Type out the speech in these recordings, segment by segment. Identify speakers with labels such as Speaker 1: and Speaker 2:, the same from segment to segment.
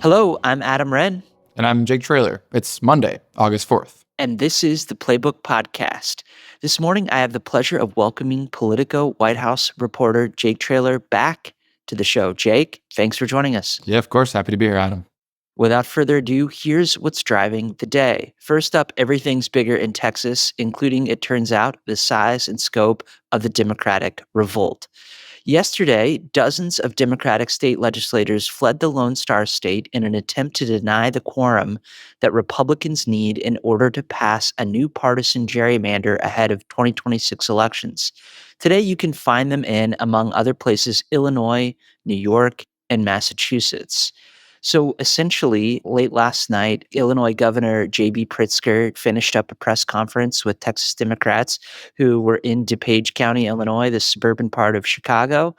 Speaker 1: Hello, I'm Adam Wren.
Speaker 2: And I'm Jake Traylor. It's Monday, August 4th.
Speaker 1: And this is the Playbook Podcast. This morning, I have the pleasure of welcoming Politico White House reporter Jake Traylor back to the show. Jake, thanks for joining us.
Speaker 2: Yeah, of course. Happy to be here, Adam.
Speaker 1: Without further ado, here's what's driving the day. First up, everything's bigger in Texas, including, it turns out, the size and scope of the Democratic revolt. Yesterday, dozens of Democratic state legislators fled the Lone Star State in an attempt to deny the quorum that Republicans need in order to pass a new partisan gerrymander ahead of 2026 elections. Today, you can find them in, among other places, Illinois, New York, and Massachusetts. So essentially, late last night, Illinois Governor J.B. Pritzker finished up a press conference with Texas Democrats who were in DuPage County, Illinois, the suburban part of Chicago.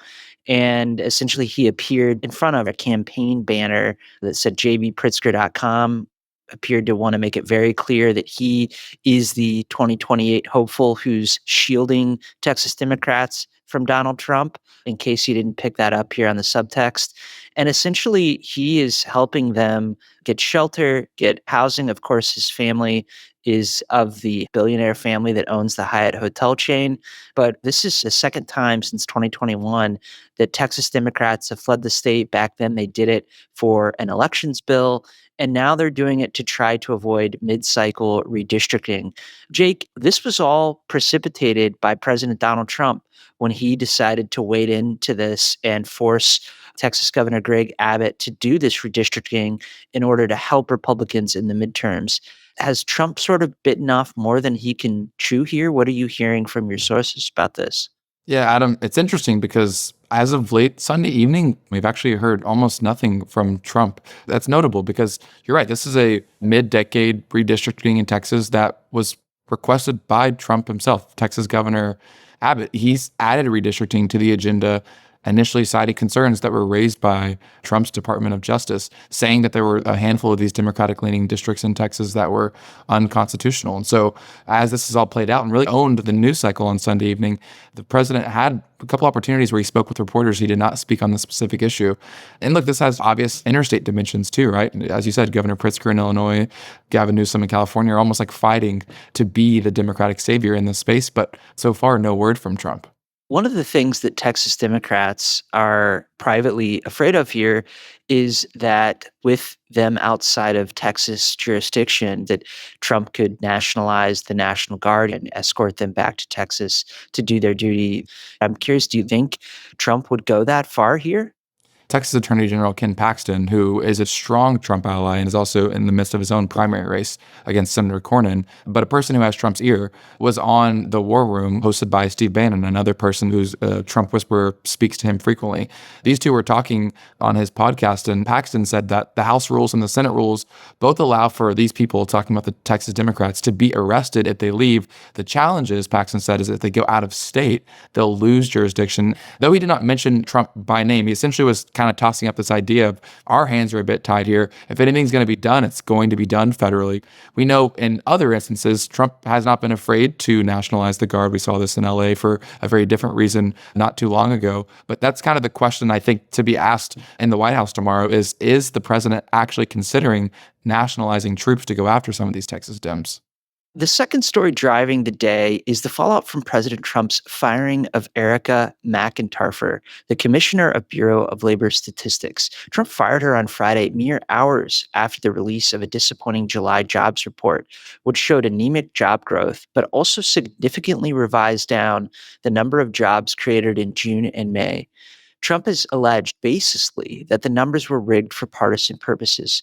Speaker 1: And essentially, he appeared in front of a campaign banner that said jbpritzker.com, appeared to want to make it very clear that he is the 2028 hopeful who's shielding Texas Democrats from Donald Trump, in case you didn't pick that up here on the subtext. And essentially, he is helping them get shelter, get housing. Of course, his family is of the billionaire family that owns the Hyatt hotel chain. But this is the second time since 2021 that Texas Democrats have fled the state. Back then, they did it for an elections bill. And now they're doing it to try to avoid mid-cycle redistricting. Jake, this was all precipitated by President Donald Trump when he decided to wade into this and force Texas Governor Greg Abbott to do this redistricting in order to help Republicans in the midterms. Has Trump sort of bitten off more than he can chew here? What are you hearing from your sources about this?
Speaker 2: Yeah, Adam, it's interesting because as of late Sunday evening, we've actually heard almost nothing from Trump. That's notable because you're right. This is a mid-decade redistricting in Texas that was requested by Trump himself, Texas Governor Abbott. He's added redistricting to the agenda, initially citing concerns that were raised by Trump's Department of Justice, saying that there were a handful of these Democratic-leaning districts in Texas that were unconstitutional. And so as this has all played out and really owned the news cycle on Sunday evening, the president had a couple opportunities where he spoke with reporters. He did not speak on the specific issue. And look, this has obvious interstate dimensions too, right? As you said, Governor Pritzker in Illinois, Gavin Newsom in California are almost like fighting to be the Democratic savior in this space, but so far, no word from Trump.
Speaker 1: One of the things that Texas Democrats are privately afraid of here is that with them outside of Texas jurisdiction, that Trump could nationalize the National Guard and escort them back to Texas to do their duty. I'm curious, do you think Trump would go that far here?
Speaker 2: Texas Attorney General Ken Paxton, who is a strong Trump ally and is also in the midst of his own primary race against Senator Cornyn, but a person who has Trump's ear, was on The War Room hosted by Steve Bannon, another person who's a Trump whisperer, speaks to him frequently. These two were talking on his podcast, and Paxton said that the House rules and the Senate rules both allow for these people, talking about the Texas Democrats, to be arrested if they leave. The challenge is, Paxton said, is if they go out of state, they'll lose jurisdiction. Though he did not mention Trump by name, he essentially was kind of tossing up this idea of our hands are a bit tied here. If anything's going to be done, it's going to be done federally. We know in other instances, Trump has not been afraid to nationalize the Guard. We saw this in LA for a very different reason not too long ago. But that's kind of the question I think to be asked in the White House tomorrow is the president actually considering nationalizing troops to go after some of these Texas Dems?
Speaker 1: The second story driving the day is the fallout from President Trump's firing of Erica McIntarfer, the Commissioner of Bureau of Labor Statistics. Trump fired her on Friday, mere hours after the release of a disappointing July jobs report, which showed anemic job growth, but also significantly revised down the number of jobs created in June and May. Trump has alleged baselessly that the numbers were rigged for partisan purposes.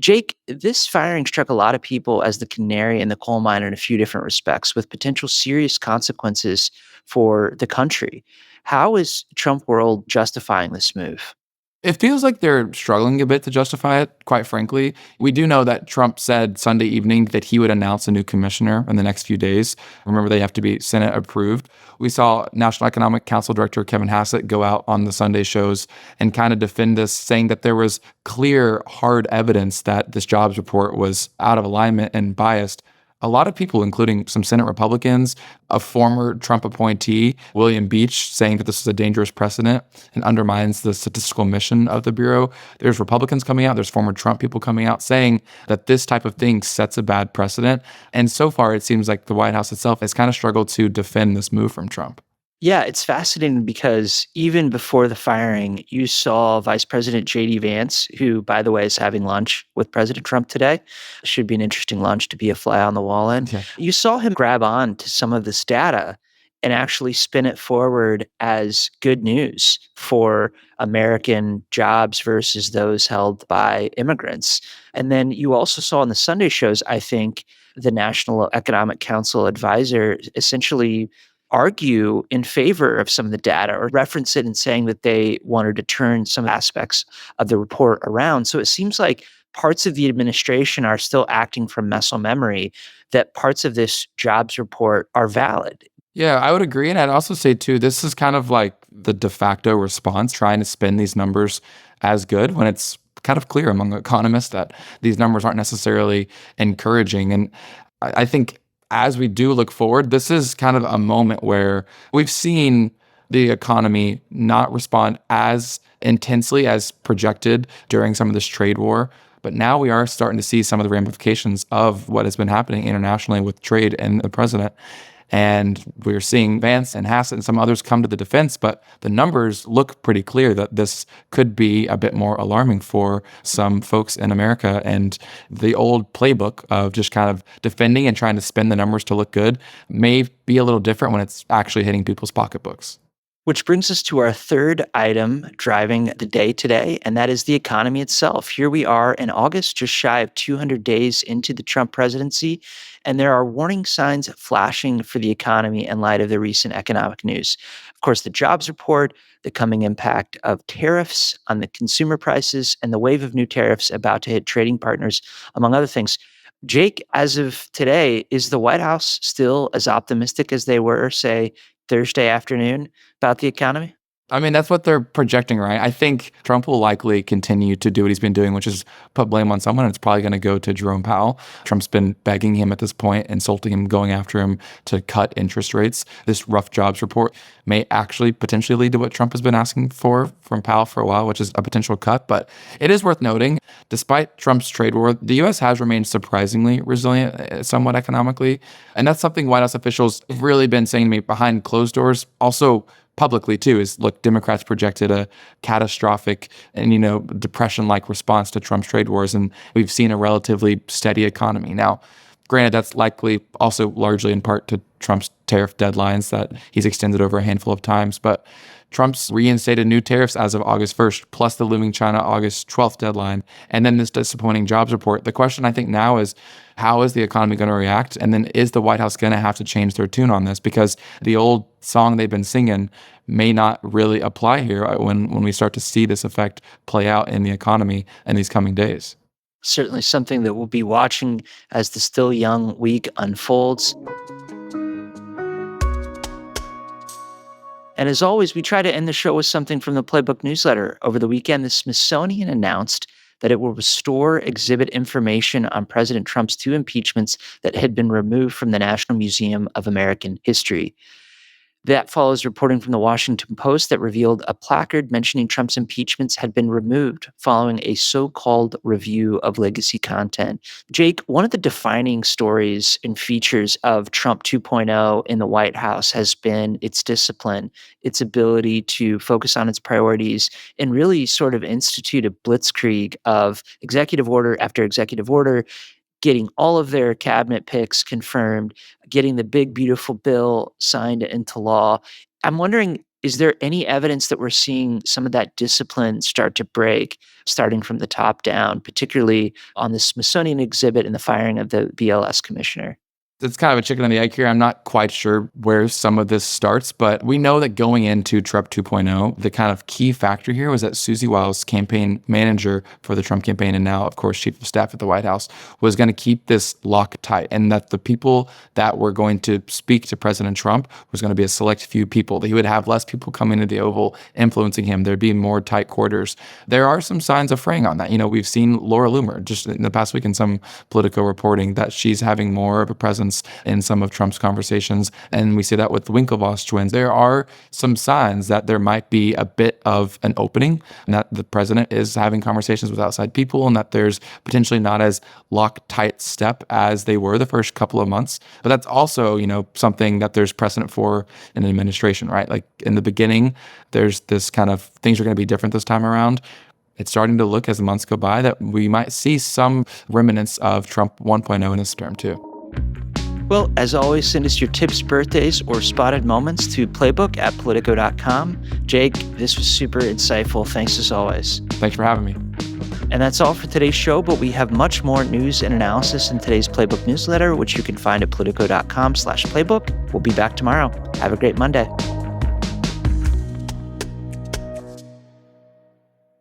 Speaker 1: Jake, this firing struck a lot of people as the canary in the coal mine in a few different respects, with potential serious consequences for the country. How is Trump world justifying this move?
Speaker 2: It feels like they're struggling a bit to justify it, quite frankly. We do know that Trump said Sunday evening that he would announce a new commissioner in the next few days. Remember, they have to be Senate approved. We saw National Economic Council Director Kevin Hassett go out on the Sunday shows and kind of defend this, saying that there was clear, hard evidence that this jobs report was out of alignment and biased. a lot of people, including some Senate Republicans, a former Trump appointee, William Beach, saying that this is a dangerous precedent and undermines the statistical mission of the Bureau. There's Republicans coming out, there's former Trump people coming out saying that this type of thing sets a bad precedent. And so far, it seems like the White House itself has kind of struggled to defend this move from Trump.
Speaker 1: Yeah, it's fascinating because even before the firing, you saw Vice President J.D. Vance, who, by the way, is having lunch with President Trump today. Should be an interesting lunch to be a fly on the wall in.
Speaker 2: Yeah.
Speaker 1: You saw him grab on to some of this data and actually spin it forward as good news for American jobs versus those held by immigrants. And then you also saw in the Sunday shows, I think, the National Economic Council advisor essentially argue in favor of some of the data or reference it in saying that they wanted to turn some aspects of the report around. So it seems like parts of the administration are still acting from muscle memory, that parts of this jobs report are valid.
Speaker 2: Yeah, I would agree. And I'd also say, too, this is kind of like the de facto response, trying to spin these numbers as good when it's kind of clear among economists that these numbers aren't necessarily encouraging. And I think as we do look forward, this is kind of a moment where we've seen the economy not respond as intensely as projected during some of this trade war. But now we are starting to see some of the ramifications of what has been happening internationally with trade and the president. And we're seeing Vance and Hassett and some others come to the defense, but the numbers look pretty clear that this could be a bit more alarming for some folks in America. And the old playbook of just kind of defending and trying to spin the numbers to look good may be a little different when it's actually hitting people's pocketbooks.
Speaker 1: Which brings us to our third item driving the day today, and that is the economy itself. Here we are in August, just shy of 200 days into the Trump presidency, and there are warning signs flashing for the economy in light of the recent economic news. Of course, the jobs report, the coming impact of tariffs on the consumer prices, and the wave of new tariffs about to hit trading partners, among other things. Jake, as of today, is the White House still as optimistic as they were, say, Thursday afternoon about the economy?
Speaker 2: I mean, that's what they're projecting, right? I think Trump will likely continue to do what he's been doing, which is put blame on someone. It's probably going to go to Jerome Powell. Trump's been begging him at this point, insulting him, going after him to cut interest rates. This rough jobs report may actually potentially lead to what Trump has been asking for from Powell for a while, which is a potential cut. But it is worth noting, despite Trump's trade war, the U.S. has remained surprisingly resilient, somewhat economically. And that's something White House officials have really been saying to me behind closed doors. Also, publicly too, is look, Democrats projected a catastrophic and, depression-like response to Trump's trade wars, and we've seen a relatively steady economy. Now, granted, that's likely also largely in part to Trump's tariff deadlines that he's extended over a handful of times, but Trump's reinstated new tariffs as of August 1st, plus the looming China August 12th deadline, and then this disappointing jobs report. The question I think now is, how is the economy going to react? And then is the White House going to have to change their tune on this? Because the old song they've been singing may not really apply here when we start to see this effect play out in the economy in these coming days.
Speaker 1: Certainly something that we'll be watching as the still young week unfolds. And as always, we try to end the show with something from the Playbook newsletter. Over the weekend, the Smithsonian announced that it will restore exhibit information on President Trump's two impeachments that had been removed from the National Museum of American History. That follows reporting from the Washington Post that revealed a placard mentioning Trump's impeachments had been removed following a so-called review of legacy content. Jake, one of the defining stories and features of Trump 2.0 in the White House has been its discipline, its ability to focus on its priorities, and really sort of institute a blitzkrieg of executive order after executive order, getting all of their cabinet picks confirmed, getting the big, beautiful bill signed into law. I'm wondering, is there any evidence that we're seeing some of that discipline start to break, starting from the top down, particularly on the Smithsonian exhibit and the firing of the BLS commissioner?
Speaker 2: It's kind of a chicken and the egg here. I'm not quite sure where some of this starts, but we know that going into Trump 2.0, the kind of key factor here was that Susie Wiles, campaign manager for the Trump campaign and now, of course, chief of staff at the White House, was going to keep this lock tight, and that the people that were going to speak to President Trump was going to be a select few people, that he would have less people coming into the Oval influencing him. There'd be more tight quarters. There are some signs of fraying on that. We've seen Laura Loomer just in the past week in some Politico reporting that she's having more of a presence in some of Trump's conversations. And we see that with the Winklevoss twins. There are some signs that there might be a bit of an opening, and that the president is having conversations with outside people, and that there's potentially not as lock-tight step as they were the first couple of months. But that's also, something that there's precedent for in an administration, right? Like in the beginning, there's this kind of things are going to be different this time around. It's starting to look as the months go by that we might see some remnants of Trump 1.0 in this term too.
Speaker 1: Well, as always, send us your tips, birthdays, or spotted moments to playbook@politico.com. Jake, this was super insightful. Thanks as always.
Speaker 2: Thanks for having me.
Speaker 1: And that's all for today's show, but we have much more news and analysis in today's Playbook newsletter, which you can find at politico.com/playbook. We'll be back tomorrow. Have a great Monday.